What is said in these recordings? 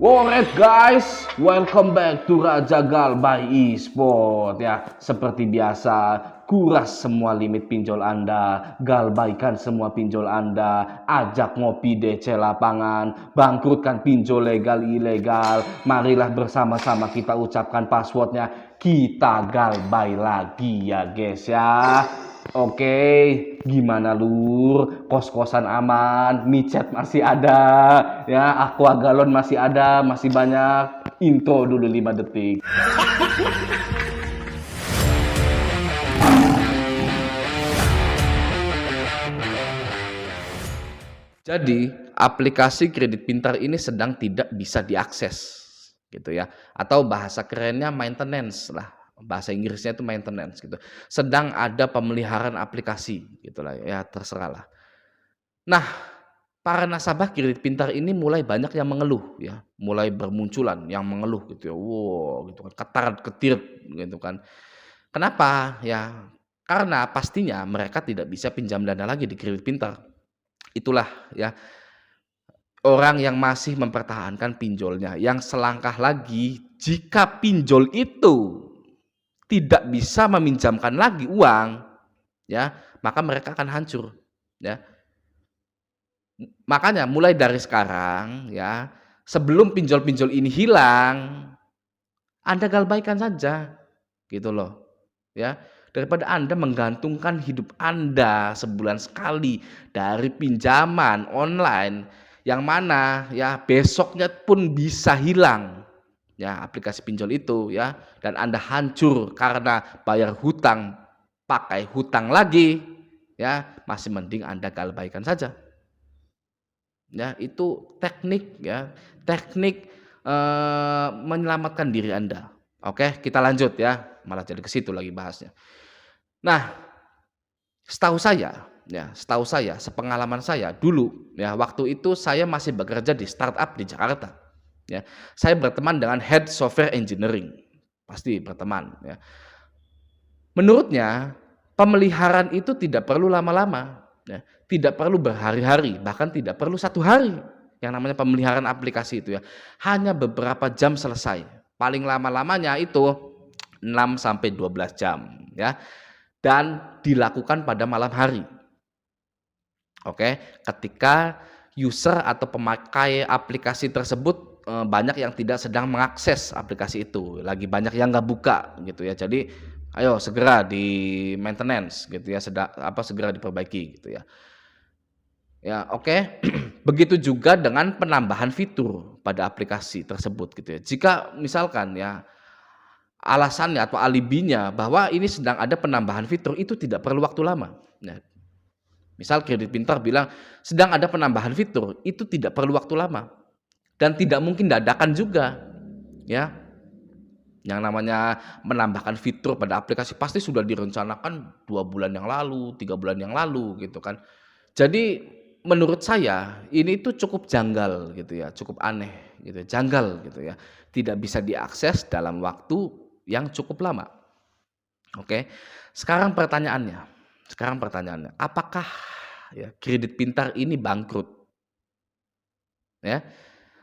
Alright guys, welcome back to Raja Gal by Esport ya. Seperti biasa, kuras semua limit pinjol Anda, galbaikan semua pinjol Anda, ajak ngopi DC lapangan, bangkrutkan pinjol legal ilegal. Marilah bersama-sama kita ucapkan passwordnya, kita galbay lagi ya guys ya. Oke, gimana lur? Kos-kosan aman, micet masih ada, ya, aqua galon masih ada, masih banyak. Intro dulu 5 detik. Jadi, aplikasi kredit pintar ini sedang tidak bisa diakses, gitu ya. Atau bahasa kerennya maintenance lah. Bahasa Inggrisnya itu maintenance gitu. Sedang ada pemeliharaan aplikasi gitulah ya, terserah lah. Nah, para nasabah kredit pintar ini mulai banyak yang mengeluh ya, mulai bermunculan yang mengeluh gitu ya. Wow, gitu kan, ketarat-ketirit gitu kan. Kenapa? Ya, karena pastinya mereka tidak bisa pinjam dana lagi di kredit pintar. Itulah ya, orang yang masih mempertahankan pinjolnya, yang selangkah lagi jika pinjol itu tidak bisa meminjamkan lagi uang, ya, maka mereka akan hancur, ya. Makanya mulai dari sekarang, ya, sebelum pinjol-pinjol ini hilang, Anda galbaikan saja, gitu loh, ya. Daripada Anda menggantungkan hidup Anda sebulan sekali dari pinjaman online yang mana ya besoknya pun bisa hilang ya aplikasi pinjol itu ya, dan Anda hancur karena bayar hutang pakai hutang lagi ya, masih mending Anda galbaikan saja ya. Itu teknik ya, teknik menyelamatkan diri Anda. Oke, kita lanjut ya, malah jadi ke situ lagi bahasnya. Nah, setahu saya, sepengalaman saya dulu ya, waktu itu saya masih bekerja di startup di Jakarta. Ya, saya berteman dengan head software engineering, pasti berteman. Ya. Menurutnya pemeliharaan itu tidak perlu lama-lama, ya. Tidak perlu berhari-hari, bahkan tidak perlu 1 hari. Yang namanya pemeliharaan aplikasi itu ya, hanya beberapa jam selesai. Paling lama-lamanya itu 6 sampai 12 jam, ya. Dan dilakukan pada malam hari. Oke, ketika user atau pemakai aplikasi tersebut banyak yang tidak sedang mengakses aplikasi itu, lagi banyak yang nggak buka gitu ya. Jadi ayo segera di maintenance gitu ya, segera diperbaiki gitu ya. Ya, oke. Begitu juga dengan penambahan fitur pada aplikasi tersebut gitu ya. Jika misalkan ya alasannya atau alibinya bahwa ini sedang ada penambahan fitur, itu tidak perlu waktu lama. Nah, misal kredit pintar bilang sedang ada penambahan fitur, itu tidak perlu waktu lama dan tidak mungkin dadakan juga, ya. Yang namanya menambahkan fitur pada aplikasi pasti sudah direncanakan 2 bulan yang lalu, 3 bulan yang lalu, gitu kan. Jadi menurut saya ini tuh cukup janggal gitu ya, cukup aneh gitu, janggal gitu ya. Tidak bisa diakses dalam waktu yang cukup lama. Oke. Sekarang pertanyaannya, apakah ya kredit pintar ini bangkrut? Ya.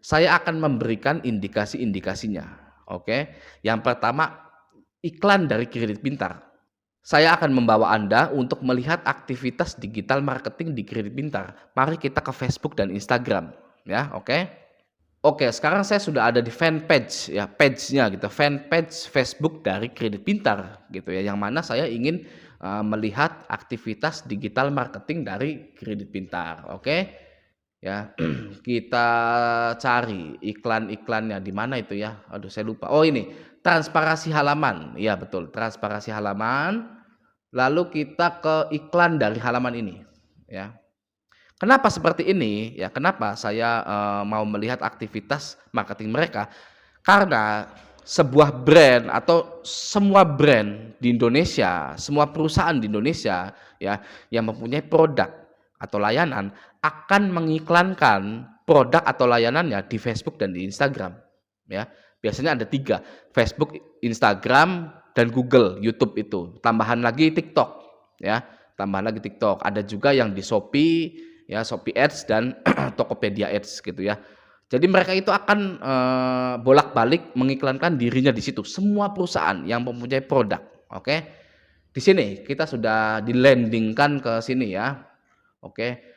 Saya akan memberikan indikasi-indikasinya. Oke. Yang pertama, iklan dari kredit pintar. Saya akan membawa Anda untuk melihat aktivitas digital marketing di kredit pintar. Mari kita ke Facebook dan Instagram, ya, oke? Oke, sekarang saya sudah ada di fanpage, ya, page-nya gitu, fanpage Facebook dari kredit pintar, gitu ya, yang mana saya ingin melihat aktivitas digital marketing dari kredit pintar, oke? Ya, kita cari iklan-iklannya di mana itu ya? Aduh, saya lupa. Oh ini, transparasi halaman, iya betul, transparasi halaman. Lalu kita ke iklan dari halaman ini, ya. Kenapa seperti ini? Ya, kenapa saya mau melihat aktivitas marketing mereka? Karena sebuah brand atau semua brand di Indonesia, semua perusahaan di Indonesia ya yang mempunyai produk atau layanan akan mengiklankan produk atau layanannya di Facebook dan di Instagram, ya. Biasanya ada 3, Facebook, Instagram, dan Google, YouTube itu. Tambahan lagi TikTok, ya. Tambahan lagi TikTok. Ada juga yang di Shopee, ya, Shopee Ads dan Tokopedia Ads gitu ya. Jadi mereka itu akan, bolak-balik mengiklankan dirinya di situ, semua perusahaan yang mempunyai produk, oke. Di sini kita sudah di-landing-kan ke sini ya, oke.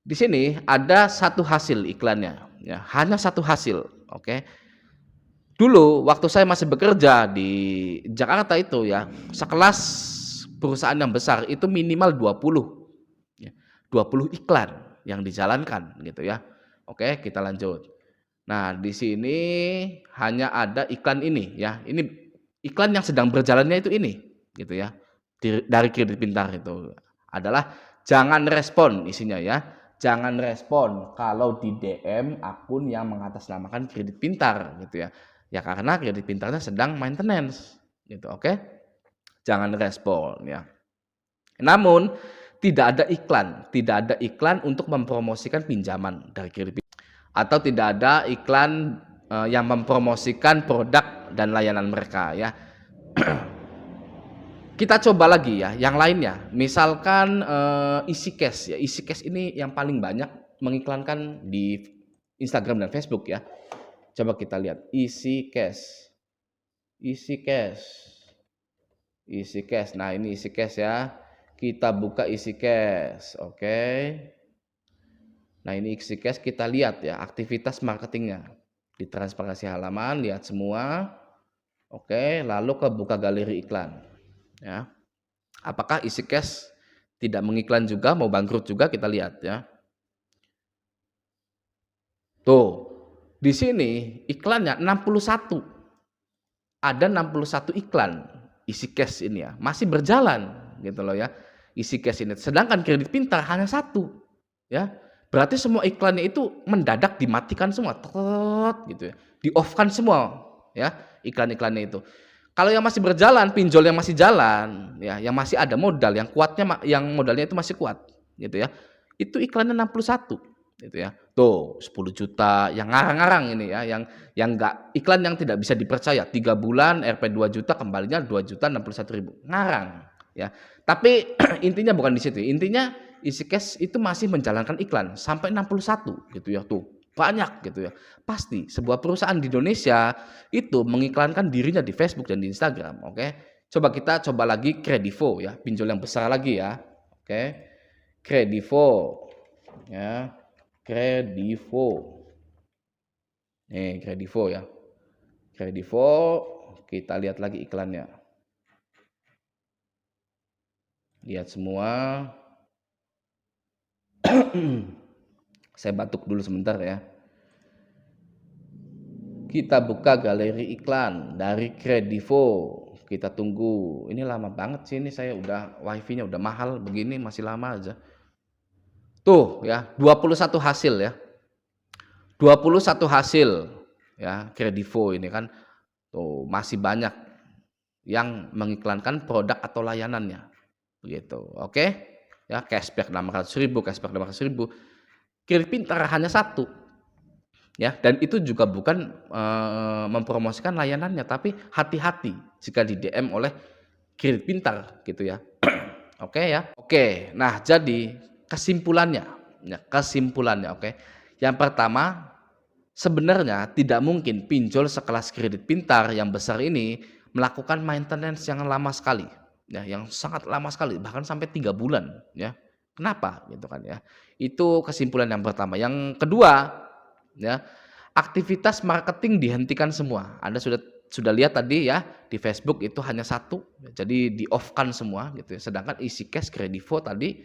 Di sini ada satu hasil iklannya, ya, hanya satu hasil, oke. Dulu waktu saya masih bekerja di Jakarta itu ya, sekelas perusahaan yang besar itu minimal 20, ya, 20 iklan yang dijalankan gitu ya. Oke, kita lanjut. Nah, di sini hanya ada iklan ini ya. Ini iklan yang sedang berjalannya itu ini, gitu ya. Dari Kredit Pintar itu adalah jangan respon isinya ya. Jangan respon kalau di DM akun yang mengatasnamakan Kredit Pintar gitu ya. Ya karena Kredit Pintarnya sedang maintenance gitu, oke? Jangan respon ya. Namun tidak ada iklan untuk mempromosikan pinjaman dari Kredit Pintar atau tidak ada iklan yang mempromosikan produk dan layanan mereka ya. Kita coba lagi ya yang lainnya. Misalkan Easy Cash ya. Easy Cash ini yang paling banyak mengiklankan di Instagram dan Facebook ya. Coba kita lihat Easy Cash. Easy Cash. Easy Cash. Nah, ini Easy Cash ya. Kita buka Easy Cash. Oke. Nah, ini Easy Cash kita lihat ya aktivitas marketingnya. Di transparansi halaman, lihat semua. Oke, lalu ke buka galeri iklan. Ya. Apakah Easy Cash tidak mengiklan juga, mau bangkrut juga, kita lihat ya. Tuh, di sini iklannya 61. Ada 61 iklan Easy Cash ini ya, masih berjalan gitu loh ya. Easy Cash ini. Sedangkan Kredit Pintar hanya satu ya. Berarti semua iklannya itu mendadak dimatikan semua, gitu ya. Di-off-kan semua ya iklan-iklannya itu. Kalau yang masih berjalan, pinjol yang masih jalan, ya, yang masih ada modal, yang kuatnya, yang modalnya itu masih kuat, gitu ya. Itu iklannya 61, gitu ya. Tuh, 10 juta, yang ngarang-ngarang ini ya, yang enggak iklan yang tidak bisa dipercaya. 3 bulan RP 2 juta kembalinya 2.061.000. Ngarang, ya. Tapi intinya bukan di situ. Intinya Easy Cash itu masih menjalankan iklan sampai 61 gitu ya tuh. Banyak gitu ya. Pasti sebuah perusahaan di Indonesia itu mengiklankan dirinya di Facebook dan di Instagram, oke. Kita coba lagi Kredivo ya, pinjol yang besar lagi ya. Oke. Kredivo ya. Kredivo. Nih, Kredivo ya. Kredivo, kita lihat lagi iklannya. Lihat semua. Saya batuk dulu sebentar ya. Kita buka galeri iklan dari Kredivo. Kita tunggu. Ini lama banget sih, ini saya udah wifi-nya udah mahal begini masih lama aja. Tuh ya, 21 hasil ya. 21 hasil ya Kredivo ini kan. Tuh, masih banyak yang mengiklankan produk atau layanannya. Begitu. Oke? Ya, cashback 600.000, cashback 500.000. Kredit Pintar hanya satu. Ya, dan itu juga bukan mempromosikan layanannya, tapi hati-hati jika di DM oleh Kredit Pintar gitu ya. Oke ya. Oke, nah jadi kesimpulannya, ya, oke. Yang pertama, sebenarnya tidak mungkin pinjol sekelas Kredit Pintar yang besar ini melakukan maintenance yang lama sekali, ya, yang sangat lama sekali, bahkan sampai 3 bulan, ya. Kenapa? Gitu kan ya. Itu kesimpulan yang pertama. Yang kedua, ya, aktivitas marketing dihentikan semua. Anda sudah lihat tadi ya di Facebook itu hanya satu, jadi di off kan semua gitu ya. Sedangkan Easy Cash, Kredivo tadi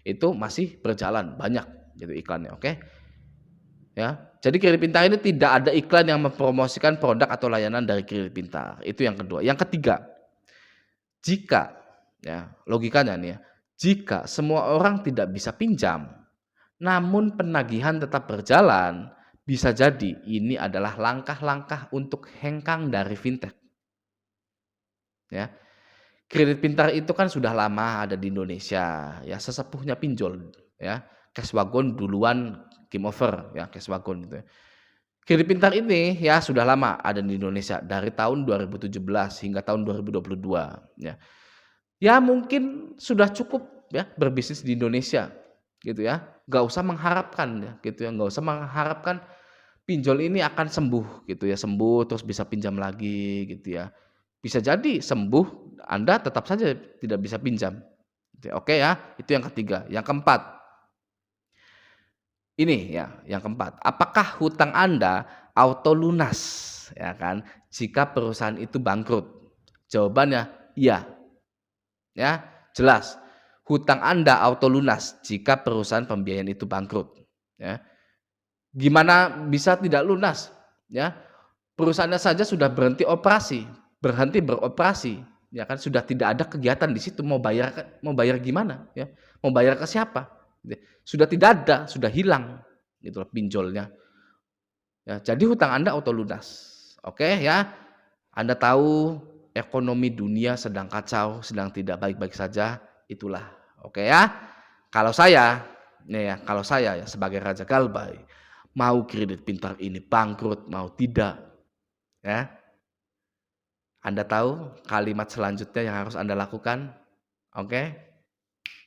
itu masih berjalan banyak gitu iklannya, oke? Ya, jadi Kredit Pintar ini tidak ada iklan yang mempromosikan produk atau layanan dari Kredit Pintar. Itu yang kedua. Yang ketiga, jika ya logikanya nih ya, jika semua orang tidak bisa pinjam, namun penagihan tetap berjalan, bisa jadi ini adalah langkah-langkah untuk hengkang dari fintech. Ya. Kredit Pintar itu kan sudah lama ada di Indonesia, ya sesepuhnya pinjol, ya. Cashwagon duluan game over, ya Cashwagon gitu ya. Kredit Pintar ini ya sudah lama ada di Indonesia dari tahun 2017 hingga tahun 2022, ya. Ya mungkin sudah cukup ya berbisnis di Indonesia gitu ya. Nggak usah mengharapkan ya gitu ya, nggak usah mengharapkan pinjol ini akan sembuh gitu ya, sembuh terus bisa pinjam lagi gitu ya. Bisa jadi sembuh, Anda tetap saja tidak bisa pinjam. Oke ya, itu yang ketiga. Yang keempat, ini ya, yang keempat, apakah hutang Anda auto lunas ya kan jika perusahaan itu bangkrut? Jawabannya iya. Ya, jelas. Hutang Anda auto lunas jika perusahaan pembiayaan itu bangkrut, ya. Gimana bisa tidak lunas? Ya, perusahaannya saja sudah berhenti beroperasi, ya kan, sudah tidak ada kegiatan di situ, mau bayar gimana, ya? Mau bayar ke siapa? Sudah tidak ada, sudah hilang, gitu loh pinjolnya. Ya, jadi hutang Anda auto lunas. Oke ya, Anda tahu ekonomi dunia sedang kacau, sedang tidak baik-baik saja, itulah. Oke ya. Kalau saya, nih ya, kalau saya ya sebagai Raja Galbay, mau kredit pintar ini bangkrut, mau tidak, ya. Anda tahu kalimat selanjutnya yang harus Anda lakukan? Oke.